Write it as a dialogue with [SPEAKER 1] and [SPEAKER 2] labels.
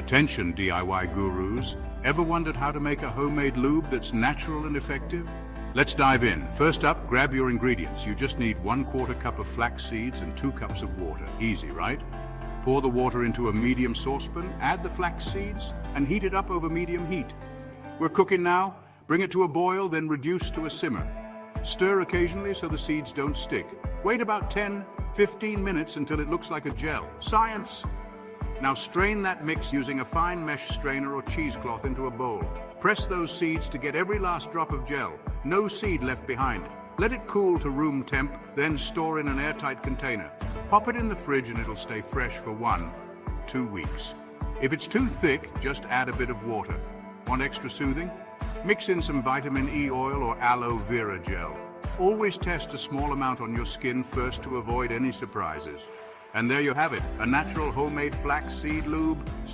[SPEAKER 1] Attention DIY gurus, ever wondered how to make a homemade lube that's natural and effective? Let's dive in. First up, grab your ingredients. You just need 1/4 cup of flax seeds and 2 cups of water. Easy, right? Pour the water into a medium saucepan, add the flax seeds, and heat it up over medium heat. We're cooking now. Bring it to a boil, then reduce to a simmer. Stir occasionally so the seeds don't stick. Wait about 10-15 minutes until it looks like a gel. Science! Now strain that mix using a fine mesh strainer or cheesecloth into a bowl. Press those seeds to get every last drop of gel. No seed left behind. Let it cool to room temp, then store in an airtight container. Pop it in the fridge and it'll stay fresh for 1-2 weeks. If it's too thick, just add a bit of water. Want extra soothing? Mix in some vitamin E oil or aloe vera gel. Always test a small amount on your skin first to avoid any surprises. And there you have it, a natural homemade flax seed lube.